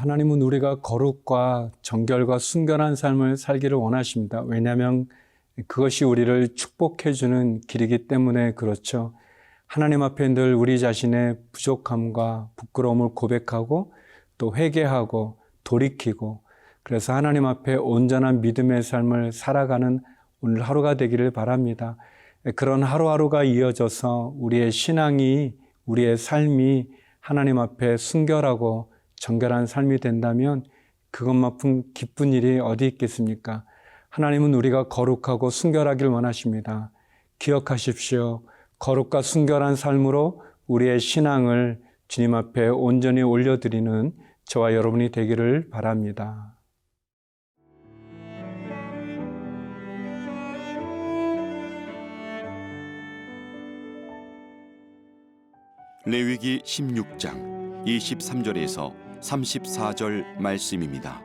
하나님은 우리가 거룩과 정결과 순결한 삶을 살기를 원하십니다. 왜냐하면 그것이 우리를 축복해 주는 길이기 때문에 그렇죠. 하나님 앞에 늘 우리 자신의 부족함과 부끄러움을 고백하고 또 회개하고 돌이키고, 그래서 하나님 앞에 온전한 믿음의 삶을 살아가는 오늘 하루가 되기를 바랍니다. 그런 하루하루가 이어져서 우리의 신앙이, 우리의 삶이 하나님 앞에 순결하고 정결한 삶이 된다면 그것만큼 기쁜 일이 어디 있겠습니까? 하나님은 우리가 거룩하고 순결하길 원하십니다. 기억하십시오. 거룩과 순결한 삶으로 우리의 신앙을 주님 앞에 온전히 올려드리는 저와 여러분이 되기를 바랍니다. 레위기 16장 23절에서 34절 말씀입니다.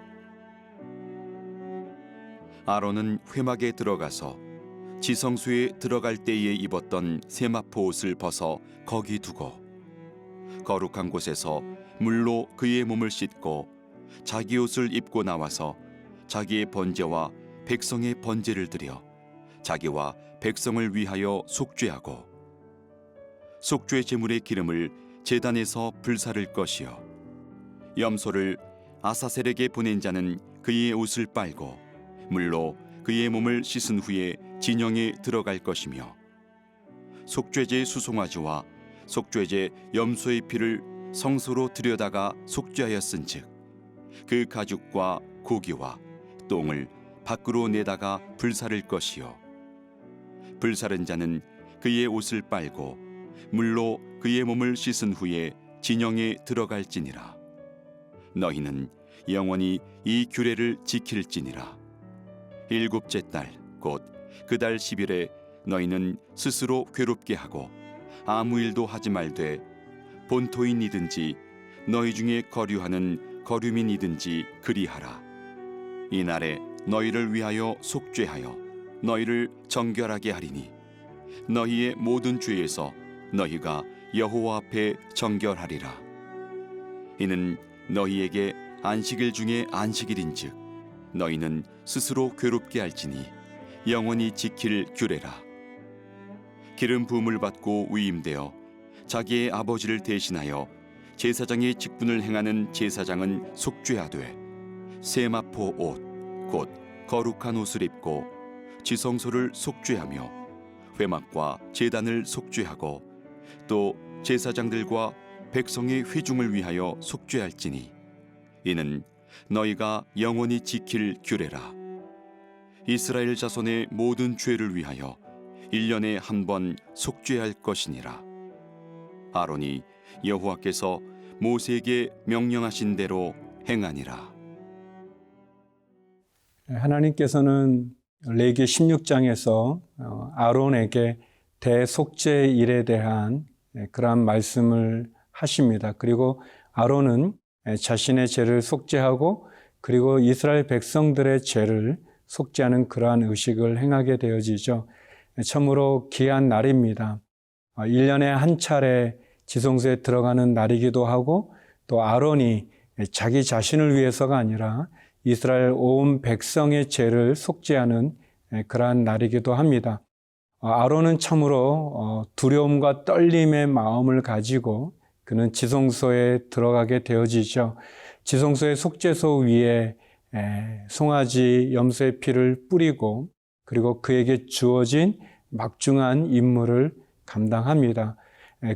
아론은 회막에 들어가서 지성소에 들어갈 때에 입었던 세마포 옷을 벗어 거기 두고 거룩한 곳에서 물로 그의 몸을 씻고 자기 옷을 입고 나와서 자기의 번제와 백성의 번제를 드려 자기와 백성을 위하여 속죄하고 속죄 제물의 기름을 제단에서 불사를 것이요 염소를 아사셀에게 보낸 자는 그의 옷을 빨고 물로 그의 몸을 씻은 후에 진영에 들어갈 것이며 속죄제 수송아지와 속죄제 염소의 피를 성소로 들여다가 속죄하였은즉 그 가죽과 고기와 똥을 밖으로 내다가 불사를 것이요 불사른 자는 그의 옷을 빨고 물로 그의 몸을 씻은 후에 진영에 들어갈지니라. 너희는 영원히 이 규례를 지킬지니라. 일곱째 달 곧 그 달 10일에 너희는 스스로 괴롭게 하고 아무 일도 하지 말되 본토인이든지 너희 중에 거류하는 거류민이든지 그리하라. 이날에 너희를 위하여 속죄하여 너희를 정결하게 하리니 너희의 모든 죄에서 너희가 여호와 앞에 정결하리라. 이는 너희에게 안식일 중에 안식일인즉 너희는 스스로 괴롭게 할지니 영원히 지킬 규례라. 기름 부음을 받고 위임되어 자기의 아버지를 대신하여 제사장의 직분을 행하는 제사장은 속죄하되 세마포 옷 곧 거룩한 옷을 입고 지성소를 속죄하며 회막과 제단을 속죄하고 또 제사장들과 백성의 회중을 위하여 속죄할지니 이는 너희가 영원히 지킬 규례라. 이스라엘 자손의 모든 죄를 위하여 1년에 한 번 속죄할 것이니라. 아론이 여호와께서 모세에게 명령하신 대로 행하니라. 하나님께서는 레위기 16장에서 아론에게 대속죄일에 대한 그러한 말씀을 하십니다. 그리고 아론은 자신의 죄를 속죄하고 그리고 이스라엘 백성들의 죄를 속죄하는 그러한 의식을 행하게 되어지죠. 참으로 귀한 날입니다. 1년에 한 차례 지성소에 들어가는 날이기도 하고 또 아론이 자기 자신을 위해서가 아니라 이스라엘 온 백성의 죄를 속죄하는 그러한 날이기도 합니다. 아론은 참으로 두려움과 떨림의 마음을 가지고 그는 지성소에 들어가게 되어지죠. 지성소의 속죄소 위에 송아지 염소의 피를 뿌리고 그리고 그에게 주어진 막중한 임무를 감당합니다.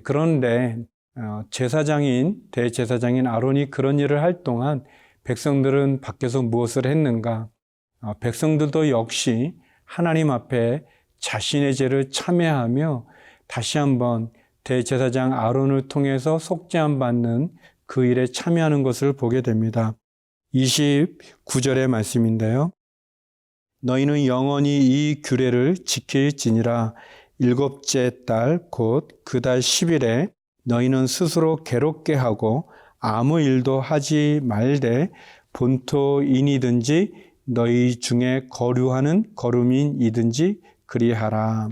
그런데 대제사장인 아론이 그런 일을 할 동안 백성들은 밖에서 무엇을 했는가? 백성들도 역시 하나님 앞에 자신의 죄를 참회하며 다시 한번 대제사장 아론을 통해서 속죄함 받는 그 일에 참여하는 것을 보게 됩니다. 29절의 말씀인데요. 너희는 영원히 이 규례를 지킬지니라. 일곱째 달 곧 그 달 10일에 너희는 스스로 괴롭게 하고 아무 일도 하지 말되 본토인이든지 너희 중에 거류하는 거류민이든지 그리하라.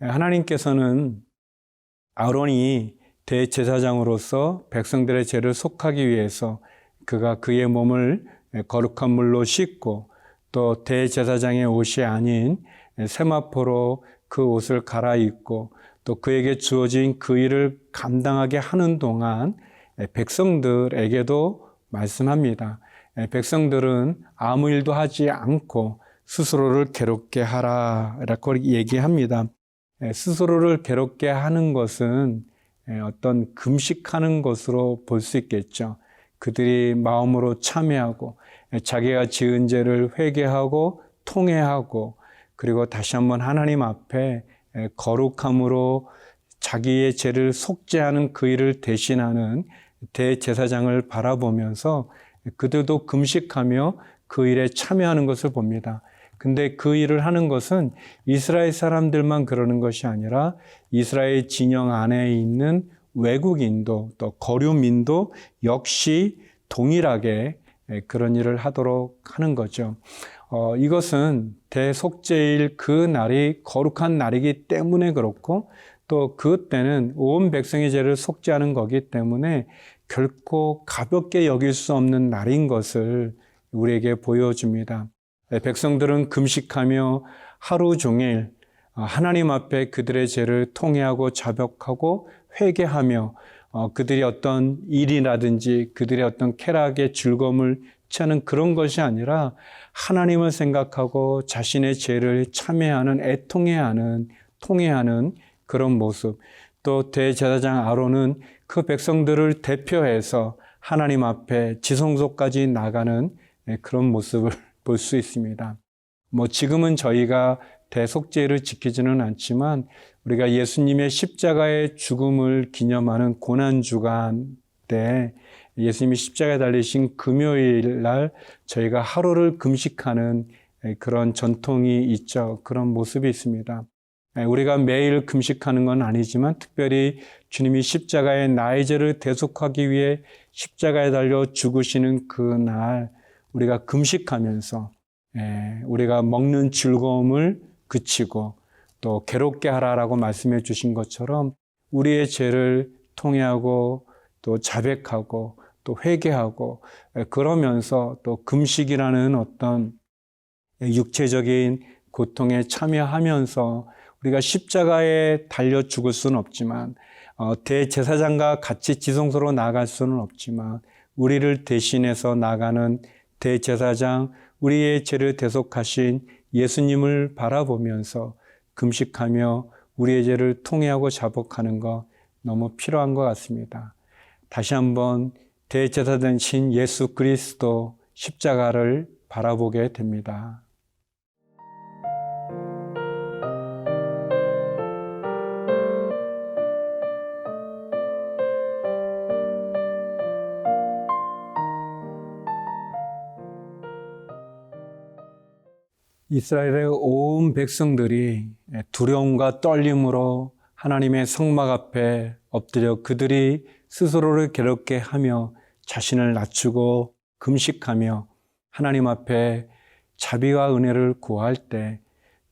하나님께서는 아론이 대제사장으로서 백성들의 죄를 속하기 위해서 그가 그의 몸을 거룩한 물로 씻고 또 대제사장의 옷이 아닌 세마포로 그 옷을 갈아입고 또 그에게 주어진 그 일을 감당하게 하는 동안 백성들에게도 말씀합니다. 백성들은 아무 일도 하지 않고 스스로를 괴롭게 하라라고 얘기합니다. 스스로를 괴롭게 하는 것은 어떤 금식하는 것으로 볼 수 있겠죠. 그들이 마음으로 참회하고 자기가 지은 죄를 회개하고 통회하고 그리고 다시 한번 하나님 앞에 거룩함으로 자기의 죄를 속죄하는 그 일을 대신하는 대제사장을 바라보면서 그들도 금식하며 그 일에 참여하는 것을 봅니다. 근데 그 일을 하는 것은 이스라엘 사람들만 그러는 것이 아니라 이스라엘 진영 안에 있는 외국인도 또 거류민도 역시 동일하게 그런 일을 하도록 하는 거죠. 이것은 대속죄일 그 날이 거룩한 날이기 때문에 그렇고 또 그때는 온 백성의 죄를 속죄하는 거기 때문에 결코 가볍게 여길 수 없는 날인 것을 우리에게 보여줍니다. 백성들은 금식하며 하루 종일 하나님 앞에 그들의 죄를 통회하고 자백하고 회개하며 그들이 어떤 일이라든지 그들의 어떤 쾌락의 즐거움을 취하는 그런 것이 아니라 하나님을 생각하고 자신의 죄를 참회하는 애통해하는 통회하는 그런 모습. 또 대제사장 아론은 그 백성들을 대표해서 하나님 앞에 지성소까지 나가는 그런 모습을 볼 수 있습니다. 지금은 저희가 대속죄를 지키지는 않지만 우리가 예수님의 십자가의 죽음을 기념하는 고난주간 때 예수님이 십자가에 달리신 금요일 날 저희가 하루를 금식하는 그런 전통이 있죠. 그런 모습이 있습니다. 우리가 매일 금식하는 건 아니지만 특별히 주님이 십자가에 나의 죄를 대속하기 위해 십자가에 달려 죽으시는 그날 우리가 금식하면서 우리가 먹는 즐거움을 그치고 또 괴롭게 하라라고 말씀해 주신 것처럼 우리의 죄를 통회하고 또 자백하고 또 회개하고 그러면서 또 금식이라는 어떤 육체적인 고통에 참여하면서 우리가 십자가에 달려 죽을 수는 없지만 대제사장과 같이 지성소로 나갈 수는 없지만 우리를 대신해서 나가는 대제사장, 우리의 죄를 대속하신 예수님을 바라보면서 금식하며 우리의 죄를 통회하고 자복하는 것 너무 필요한 것 같습니다. 다시 한번 대제사장이신 예수 그리스도 십자가를 바라보게 됩니다. 이스라엘의 온 백성들이 두려움과 떨림으로 하나님의 성막 앞에 엎드려 그들이 스스로를 괴롭게 하며 자신을 낮추고 금식하며 하나님 앞에 자비와 은혜를 구할 때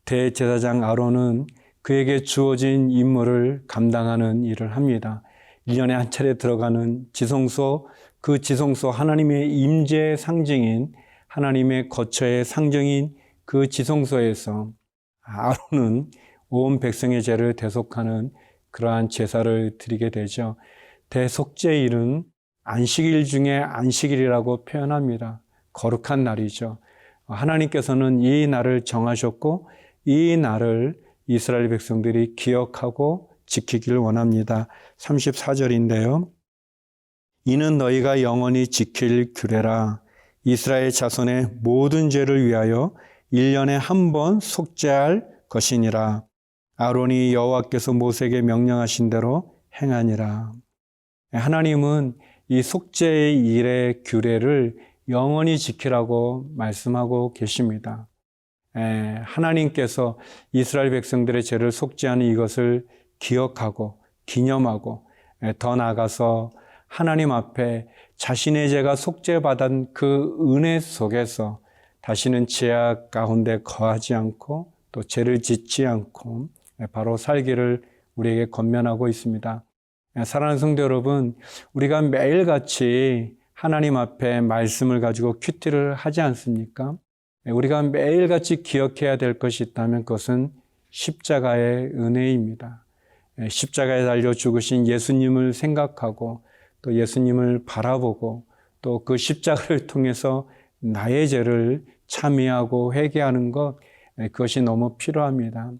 대제사장 아론은 그에게 주어진 임무를 감당하는 일을 합니다. 1년에 한 차례 들어가는 지성소, 그 지성소 하나님의 임재의 상징인 하나님의 거처의 상징인 그 지성소에서 아론은 온 백성의 죄를 대속하는 그러한 제사를 드리게 되죠. 대속죄일은 안식일 중에 안식일이라고 표현합니다. 거룩한 날이죠. 하나님께서는 이 날을 정하셨고 이 날을 이스라엘 백성들이 기억하고 지키기를 원합니다. 34절인데요. 이는 너희가 영원히 지킬 규례라. 이스라엘 자손의 모든 죄를 위하여 1년에 한 번 속죄할 것이니라. 아론이 여호와께서 모세에게 명령하신 대로 행하니라. 하나님은 이 속죄의 일의 규례를 영원히 지키라고 말씀하고 계십니다. 하나님께서 이스라엘 백성들의 죄를 속죄하는 이것을 기억하고 기념하고 더 나아가서 하나님 앞에 자신의 죄가 속죄받은 그 은혜 속에서 다시는 죄악 가운데 거하지 않고 또 죄를 짓지 않고 바로 살기를 우리에게 권면하고 있습니다. 사랑하는 성도 여러분, 우리가 매일같이 하나님 앞에 말씀을 가지고 큐티를 하지 않습니까? 우리가 매일같이 기억해야 될 것이 있다면 그것은 십자가의 은혜입니다. 십자가에 달려 죽으신 예수님을 생각하고 또 예수님을 바라보고 또 그 십자가를 통해서 나의 죄를 참회하고 회개하는 것, 그것이 너무 필요합니다.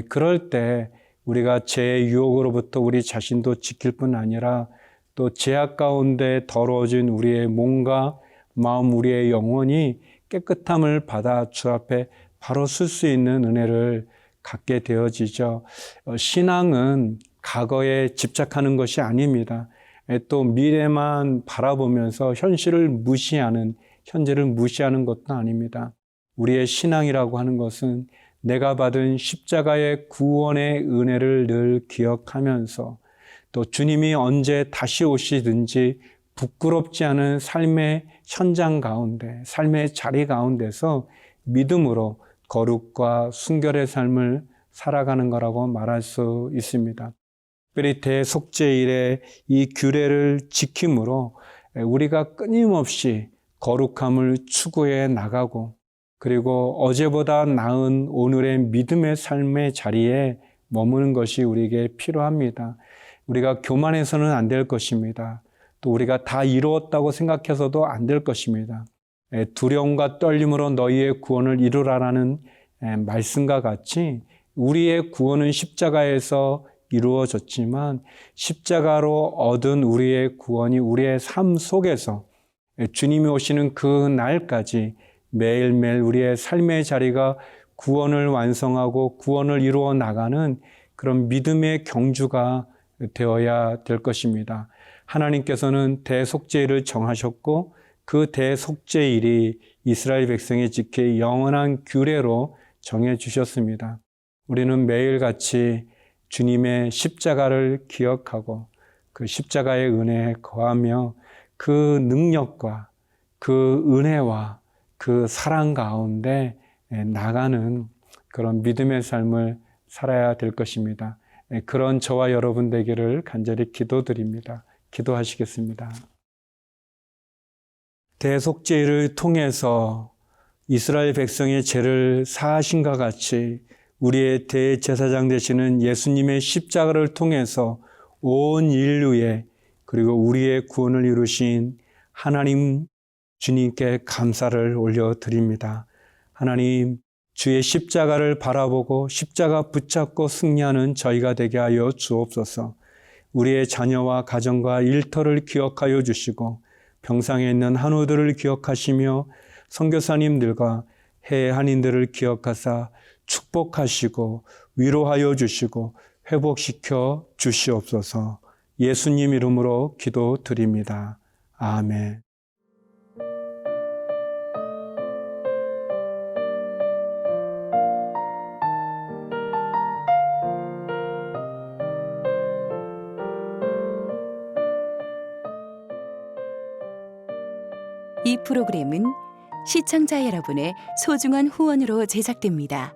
그럴 때 우리가 죄의 유혹으로부터 우리 자신도 지킬 뿐 아니라 또 죄악 가운데 더러워진 우리의 몸과 마음, 우리의 영혼이 깨끗함을 받아 주 앞에 바로 쓸 수 있는 은혜를 갖게 되어지죠. 신앙은 과거에 집착하는 것이 아닙니다. 또 미래만 바라보면서 현재를 무시하는 것도 아닙니다. 우리의 신앙이라고 하는 것은 내가 받은 십자가의 구원의 은혜를 늘 기억하면서 또 주님이 언제 다시 오시든지 부끄럽지 않은 삶의 현장 가운데, 삶의 자리 가운데서 믿음으로 거룩과 순결의 삶을 살아가는 거라고 말할 수 있습니다. 특별히 대속죄일의 이 규례를 지킴으로 우리가 끊임없이 거룩함을 추구해 나가고 그리고 어제보다 나은 오늘의 믿음의 삶의 자리에 머무는 것이 우리에게 필요합니다. 우리가 교만해서는 안 될 것입니다. 또 우리가 다 이루었다고 생각해서도 안 될 것입니다. 두려움과 떨림으로 너희의 구원을 이루라라는 말씀과 같이 우리의 구원은 십자가에서 이루어졌지만 십자가로 얻은 우리의 구원이 우리의 삶 속에서 주님이 오시는 그 날까지 매일매일 우리의 삶의 자리가 구원을 완성하고 구원을 이루어 나가는 그런 믿음의 경주가 되어야 될 것입니다. 하나님께서는 대속죄일을 정하셨고 그 대속죄일이 이스라엘 백성이 지킬 영원한 규례로 정해 주셨습니다. 우리는 매일같이 주님의 십자가를 기억하고 그 십자가의 은혜에 거하며 그 능력과 그 은혜와 그 사랑 가운데 나가는 그런 믿음의 삶을 살아야 될 것입니다. 그런 저와 여러분 되기를 간절히 기도드립니다. 기도하시겠습니다. 대속죄를 통해서 이스라엘 백성의 죄를 사하신과 같이 우리의 대제사장 되시는 예수님의 십자가를 통해서 온 인류의 그리고 우리의 구원을 이루신 하나님 주님께 감사를 올려드립니다. 하나님, 주의 십자가를 바라보고 십자가 붙잡고 승리하는 저희가 되게 하여 주옵소서. 우리의 자녀와 가정과 일터를 기억하여 주시고 병상에 있는 한우들을 기억하시며 선교사님들과 해외 한인들을 기억하사 축복하시고 위로하여 주시고 회복시켜 주시옵소서. 예수님 이름으로 기도드립니다. 아멘. 이 프로그램은 시청자 여러분의 소중한 후원으로 제작됩니다.